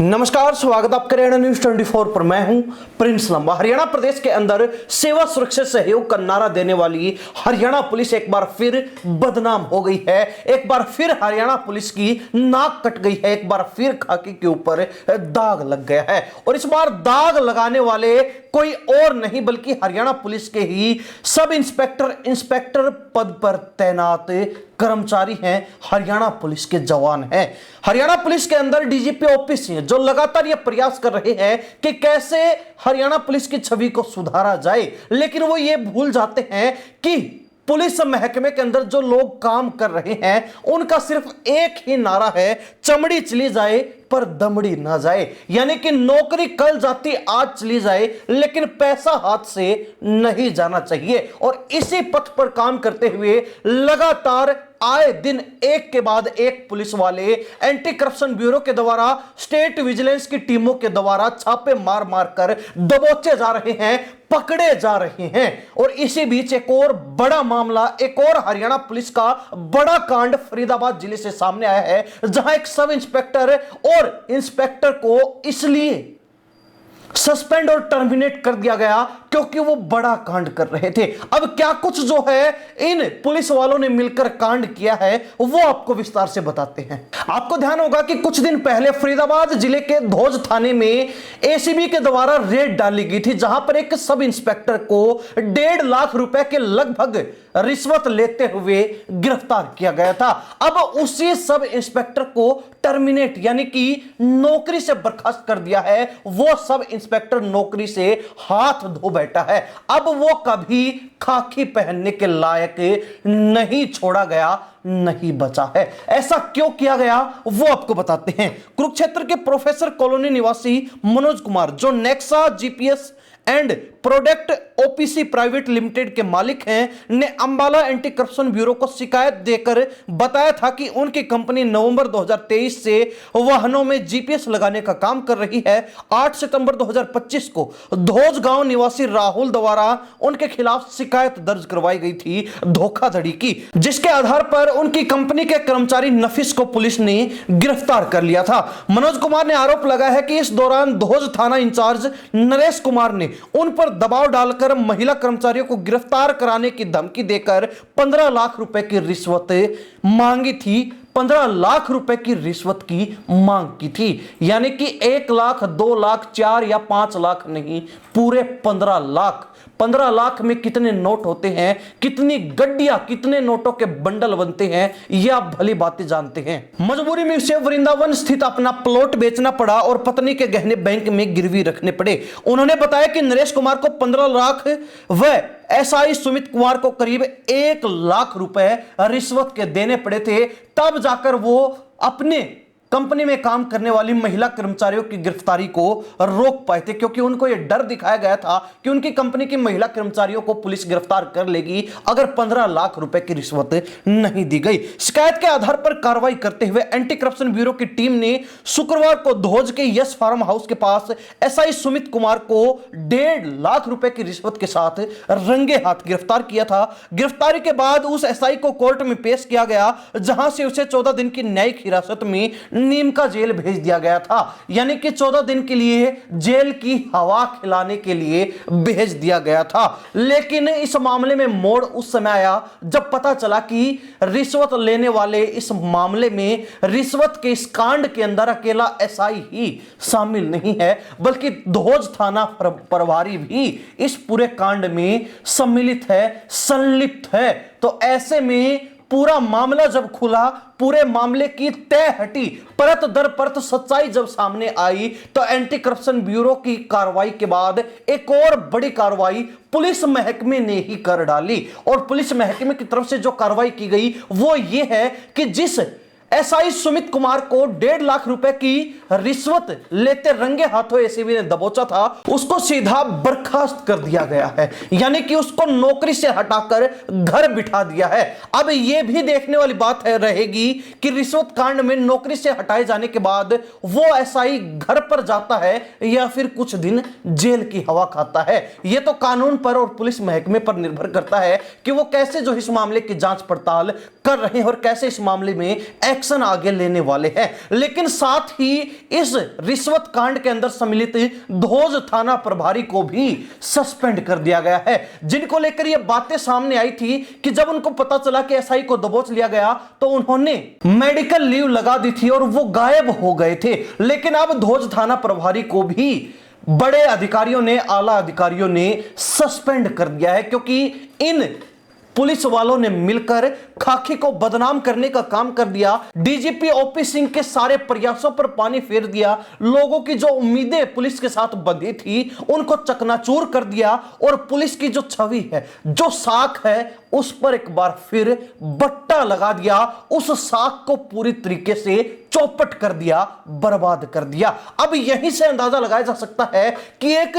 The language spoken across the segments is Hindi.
नमस्कार, स्वागत आपका हरियाणा न्यूज 24 पर। मैं हूं प्रिंस लंबा। हरियाणा प्रदेश के अंदर सेवा सुरक्षा सहयोग का नारा देने वाली हरियाणा पुलिस एक बार फिर बदनाम हो गई है। एक बार फिर हरियाणा पुलिस की नाक कट गई है। एक बार फिर खाकी के ऊपर दाग लग गया है और इस बार दाग लगाने वाले कोई और नहीं बल्कि हरियाणा पुलिस के ही सब इंस्पेक्टर पद पर तैनात कर्मचारी हैं। हरियाणा पुलिस के जवान हैं। हरियाणा पुलिस के अंदर डीजीपी ऑफिस है जो लगातार यह प्रयास कर रहे हैं कि कैसे हरियाणा पुलिस की छवि को सुधारा जाए, लेकिन वो ये भूल जाते हैं कि पुलिस महकमे के अंदर जो लोग काम कर रहे हैं उनका सिर्फ एक ही नारा है, चमड़ी चली जाए पर दमड़ी ना जाए। यानी कि नौकरी कल जाती आज चली जाए लेकिन पैसा हाथ से नहीं जाना चाहिए। और इसी पथ पर काम करते हुए लगातार आए दिन एक के बाद एक पुलिस वाले एंटी करप्शन ब्यूरो के द्वारा, स्टेट विजिलेंस की टीमों के द्वारा छापे मार मार कर दबोचे जा रहे हैं, पकड़े जा रहे हैं। और इसी बीच एक और बड़ा मामला, एक और हरियाणा पुलिस का बड़ा कांड फरीदाबाद जिले से सामने आया है, जहां एक सब इंस्पेक्टर और इंस्पेक्टर को इसलिए सस्पेंड और टर्मिनेट कर दिया गया क्योंकि वो बड़ा कांड कर रहे थे। अब क्या कुछ जो है इन पुलिस वालों ने मिलकर कांड किया है वो आपको विस्तार से बताते हैं। आपको ध्यान होगा कि कुछ दिन पहले फरीदाबाद जिले के धोज थाने में एसीबी के द्वारा रेड डाली गई थी, जहां पर एक सब इंस्पेक्टर को 1.5 लाख रुपए के लगभग रिश्वत लेते हुए गिरफ्तार किया गया था। अब उसी सब इंस्पेक्टर को टर्मिनेट यानी कि नौकरी से बर्खास्त कर दिया है। वो सब इंस्पेक्टर नौकरी से हाथ धो बैठा है। अब वो कभी खाकी पहनने के लायक नहीं छोड़ा गया, नहीं बचा है। ऐसा क्यों किया गया वो आपको बताते हैं। कुरुक्षेत्र के प्रोफेसर कॉलोनी निवासी मनोज कुमार, जो Nexa GPS and product OPC private limited के मालिक हैं, ने अंबाला एंटी करप्शन ब्यूरो को शिकायत देकर बताया था कि उनकी कंपनी नवंबर 2023 से वाहनों में जीपीएस लगाने का काम कर रही है। 8 सितंबर 2025 को धोज गांव निवासी राहुल द्वारा उनके खिलाफ शिकायत दर्ज करवाई गई थी धोखाधड़ी की, जिसके आधार पर उनकी कंपनी के कर्मचारी नफीस को पुलिस ने गिरफ्तार कर लिया था। मनोज कुमार ने आरोप लगाया है कि इस दौरान धोज थाना इंचार्ज नरेश कुमार ने उन पर दबाव डालकर महिला कर्मचारियों को गिरफ्तार कराने की धमकी देकर 15 लाख रुपए की रिश्वत मांगी थी। 15 लाख रुपए की रिश्वत की मांग की थी, यानी कि 1 लाख, 2 लाख, 4 या 5 लाख नहीं, पूरे 15 लाख। 15 लाख में कितने नोट होते हैं, कितनी गड्डियां, कितने नोटों के बंडल बनते हैं, यह आप भली बातें जानते हैं। मजबूरी में उसे वृंदावन स्थित अपना प्लॉट बेचना पड़ा और पत्नी के गहने बैंक में गिरवी रखने पड़े। उन्होंने बताया कि नरेश कुमार को 15 लाख व एसआई सुमित कुमार को करीब 1 लाख रुपए रिश्वत के देने पड़े थे, तब जाकर वो अपने कंपनी में काम करने वाली महिला कर्मचारियों की गिरफ्तारी को रोक पाए थे, क्योंकि उनको यह डर दिखाया गया था कि उनकी कंपनी की महिला कर्मचारियों को पुलिस गिरफ्तार कर लेगी अगर 15 लाख रुपए की रिश्वत नहीं दी गई। शिकायत के आधार पर कार्रवाई करते हुए एंटी करप्शन ब्यूरो की टीम ने शुक्रवार को धोज के यश फार्म हाउस के पास एसआई सुमित कुमार को 1.5 लाख रुपए की रिश्वत के साथ रंगे हाथ गिरफ्तार किया था। गिरफ्तारी के बाद उस एसआई को कोर्ट में पेश किया गया, जहां से उसे 14 दिन की न्यायिक हिरासत में नीम का जेल भेज दिया गया था, यानी कि 14 दिन के लिए जेल की हवा खिलाने के लिए भेज दिया गया था। लेकिन इस मामले में मोड़ उस समय आया जब पता चला कि रिश्वत लेने वाले इस मामले में, रिश्वत के इस कांड के अंदर अकेला एसआई ही शामिल नहीं है, बल्कि धोज थाना प्रभारी भी इस पूरे कांड में सम्मिलित है, संलिप्त है। तो ऐसे में पूरा मामला जब खुला, पूरे मामले की तय हटी, परत दर परत सच्चाई जब सामने आई, तो एंटी करप्शन ब्यूरो की कार्रवाई के बाद एक और बड़ी कार्रवाई पुलिस महकमे ने ही कर डाली। और पुलिस महकमे की तरफ से जो कार्रवाई की गई वो ये है कि जिस एसआई सुमित कुमार को 1.5 लाख रुपए की रिश्वत लेते रंगे हाथों एसीबी ने दबोचा था, उसको सीधा बर्खास्त कर दिया गया है, यानी कि उसको नौकरी से हटाकर घर बिठा दिया है। अब यह भी देखने वाली बात है रहेगी कि रिश्वत कांड में नौकरी से हटाए जाने के बाद वो एसआई घर पर जाता है या फिर कुछ दिन जेल की हवा खाता है। यह तो कानून पर और पुलिस महकमे पर निर्भर करता है कि वो कैसे जो इस मामले की जांच पड़ताल कर रहे हैं और कैसे इस मामले में एक्शन आगे लेने वाले हैं। लेकिन साथ ही इस रिश्वत कांड के अंदर सम्मिलित धोज थाना प्रभारी को भी सस्पेंड कर दिया गया है, जिनको लेकर यह बातें सामने आई थी कि जब उनको पता चला कि एसआई को दबोच लिया गया तो उन्होंने मेडिकल लीव लगा दी थी और वो गायब हो गए थे। लेकिन अब धोज थाना प्रभारी को भी बड़े अधिकारियों ने, आला अधिकारियों ने सस्पेंड कर दिया है, क्योंकि इन पुलिस वालों ने मिलकर खाकी को बदनाम करने का काम कर दिया। डीजीपी ओपी सिंह के सारे प्रयासों पर पानी फेर दिया। लोगों की जो उम्मीदें पुलिस के साथ बंधी थी उनको चकनाचूर कर दिया और पुलिस की जो छवि है, जो साख है, उस पर एक बार फिर बट्टा लगा दिया। उस साख को पूरी तरीके से चौपट कर दिया, बर्बाद कर दिया। अब यहीं से अंदाजा लगाया जा सकता है कि एक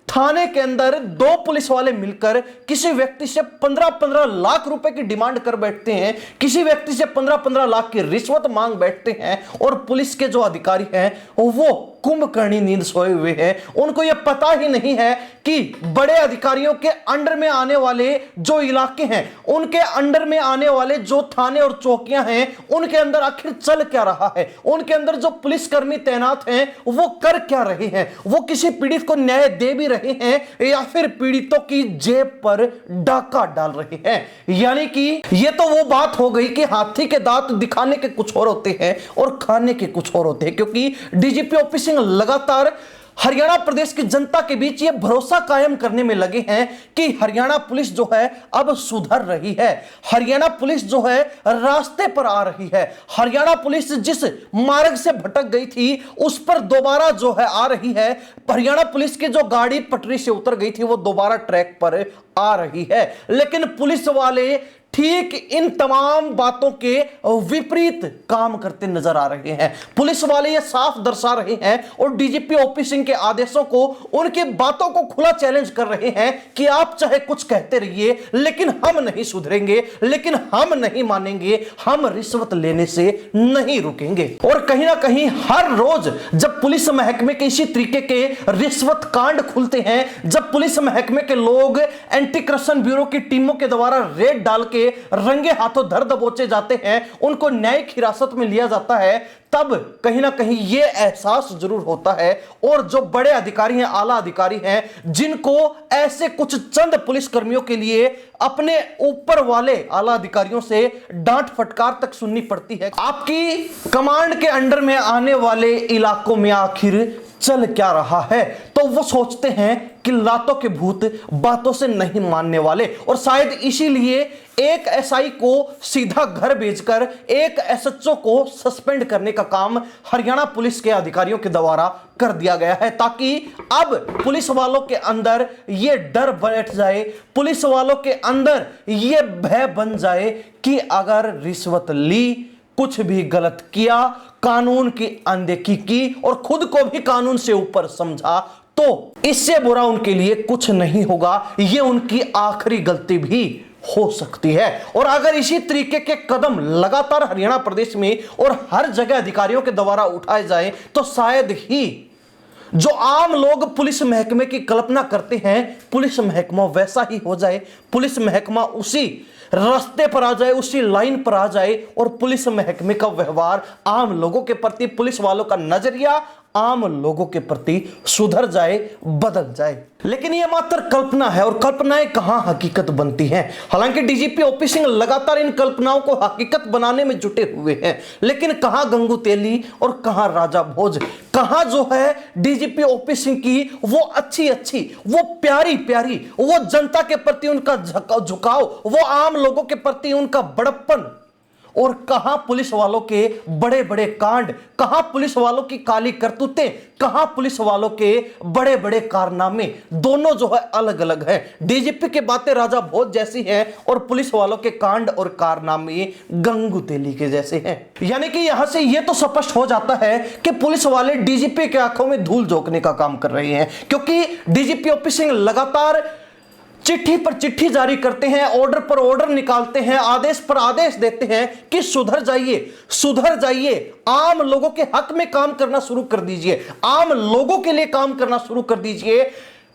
थाने के अंदर दो पुलिस वाले मिलकर किसी व्यक्ति से 15-15 लाख रुपए की डिमांड कर बैठते हैं, किसी व्यक्ति से 15-15 लाख की रिश्वत मांग बैठते हैं और पुलिस के जो अधिकारी हैं वो कुंभकर्णी नींद सोए हुए हैं। उनको यह पता ही नहीं है कि बड़े अधिकारियों के अंडर में आने वाले जो इलाके हैं, उनके अंडर में आने वाले जो थाने और चौकियां हैं, उनके अंदर आखिर चल क्या रहा है, उनके अंदर जो पुलिसकर्मी तैनात हैं वो कर क्या रहे हैं, वो किसी पीड़ित को न्याय दे भी रहे हैं या फिर पीड़ितों की जेब पर डाका डाल रहे हैं। यानी कि यह तो वो बात हो गई कि हाथी के दांत दिखाने के कुछ और होते हैं और खाने के कुछ और होते हैं, क्योंकि डीजीपी ओपी सिंह लगातार हरियाणा प्रदेश की जनता के बीच यह भरोसा कायम करने में लगे हैं कि हरियाणा पुलिस जो है अब सुधर रही है, हरियाणा पुलिस जो है रास्ते पर आ रही है, हरियाणा पुलिस जिस मार्ग से भटक गई थी उस पर दोबारा जो है आ रही है, हरियाणा पुलिस की जो गाड़ी पटरी से उतर गई थी वो दोबारा ट्रैक पर आ रही है। लेकिन पुलिस वाले ठीक इन तमाम बातों के विपरीत काम करते नजर आ रहे हैं। पुलिस वाले ये साफ दर्शा रहे हैं और डीजीपी ओपी सिंह के आदेशों को, उनकी बातों को खुला चैलेंज कर रहे हैं कि आप चाहे कुछ कहते रहिए लेकिन हम नहीं सुधरेंगे, लेकिन हम नहीं मानेंगे, हम रिश्वत लेने से नहीं रुकेंगे। और कहीं ना कहीं हर रोज जब पुलिस महकमे के इसी तरीके के रिश्वत कांड खुलते हैं, जब पुलिस महकमे के लोग एंटी करप्शन ब्यूरो की टीमों के द्वारा रेड डाल के रंगे हाथों धर दबोचे जाते हैं, उनको न्यायिक हिरासत में लिया जाता है, तब कहीं ना कहीं यह एहसास जरूर होता है। और जो बड़े अधिकारी हैं, आला अधिकारी हैं, जिनको ऐसे कुछ चंद पुलिसकर्मियों के लिए अपने ऊपर वाले आला अधिकारियों से डांट फटकार तक सुननी पड़ती है। आपकी कमांड के अंडर में आने वाले इलाकों में आखिर चल क्या रहा है, तो वो सोचते हैं कि लातों के भूत बातों से नहीं मानने वाले। और शायद इसीलिए एक एसआई को सीधा घर भेजकर एक एसएचओ को सस्पेंड करने का काम हरियाणा पुलिस के अधिकारियों के द्वारा कर दिया गया है, ताकि अब पुलिस वालों के अंदर यह डर बैठ जाए, पुलिस वालों के अंदर यह भय बन जाए कि अगर रिश्वत ली, कुछ भी गलत किया, कानून की अनदेखी की और खुद को भी कानून से ऊपर समझा, तो इससे बुरा उनके लिए कुछ नहीं होगा। यह उनकी आखिरी गलती भी हो सकती है। और अगर इसी तरीके के कदम लगातार हरियाणा प्रदेश में और हर जगह अधिकारियों के द्वारा उठाए जाएं, तो शायद ही जो आम लोग पुलिस महकमे की कल्पना करते हैं, पुलिस महकमा वैसा ही हो जाए, पुलिस महकमा उसी रास्ते पर आ जाए, उसी लाइन पर आ जाए और पुलिस महकमे का व्यवहार आम लोगों के प्रति, पुलिस वालों का नजरिया आम लोगों के प्रति सुधर जाए, बदल जाए। लेकिन यह मात्र कल्पना है और कल्पनाएं कहां हकीकत बनती हैं। हालांकि डीजीपी ओपी सिंह लगातार इन कल्पनाओं को हकीकत बनाने में जुटे हुए हैं, लेकिन कहां गंगू तेली और कहां राजा भोज, कहां जो है डीजीपी ओपी सिंह की वो अच्छी अच्छी, वो प्यारी प्यारी, वो जनता के प्रति उनका झुकाव, वो आम लोगों के प्रति उनका बड़प्पन, और कहां पुलिस वालों के बड़े बड़े कांड, कहां पुलिस वालों की काली करतूतें, कहां पुलिस वालों के बड़े बड़े कारनामे, दोनों जो है अलग अलग हैं। डीजीपी की बातें राजा भोज जैसी हैं और पुलिस वालों के कांड और कारनामे गंगू तेली के जैसे हैं। यानी कि यहां से यह तो स्पष्ट हो जाता है कि पुलिस वाले डीजीपी के आंखों में धूल झोंकने का काम कर रहे हैं, क्योंकि डीजीपी ओपी सिंह लगातार चिट्ठी पर चिट्ठी जारी करते हैं, ऑर्डर पर ऑर्डर निकालते हैं, आदेश पर आदेश देते हैं कि सुधर जाइए, सुधर जाइए, आम लोगों के हक में काम करना शुरू कर दीजिए, आम लोगों के लिए काम करना शुरू कर दीजिए।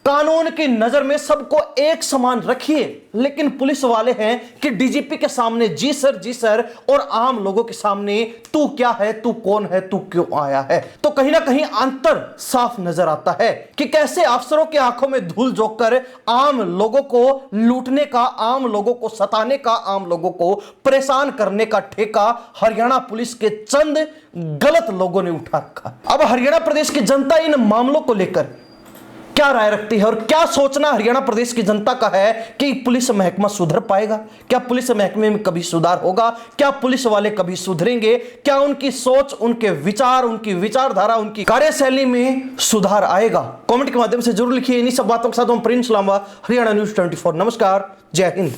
कानून की नजर में सबको एक समान रखिए, लेकिन पुलिस वाले हैं कि डीजीपी के सामने जी सर और आम लोगों के सामने तू क्या है, तू कौन है, तू क्यों आया है। तो कहीं ना कहीं अंतर साफ नजर आता है कि कैसे अफसरों की आंखों में धूल झोंककर आम लोगों को लूटने का, आम लोगों को सताने का, आम लोगों को परेशान करने का ठेका हरियाणा पुलिस के चंद गलत लोगों ने उठा रखा। अब हरियाणा प्रदेश की जनता इन मामलों को लेकर क्या राय रखती है और क्या सोचना हरियाणा प्रदेश की जनता का है कि पुलिस महकमा सुधर पाएगा? क्या पुलिस महकमे में कभी सुधार होगा? क्या पुलिस वाले कभी सुधरेंगे? क्या उनकी सोच, उनके विचार, उनकी विचारधारा, उनकी कार्यशैली में सुधार आएगा? कमेंट के माध्यम से जरूर लिखिए। इन्हीं सब बातों के साथ हम प्रिंस लांबा, हरियाणा न्यूज़ 24। नमस्कार, जय हिंद।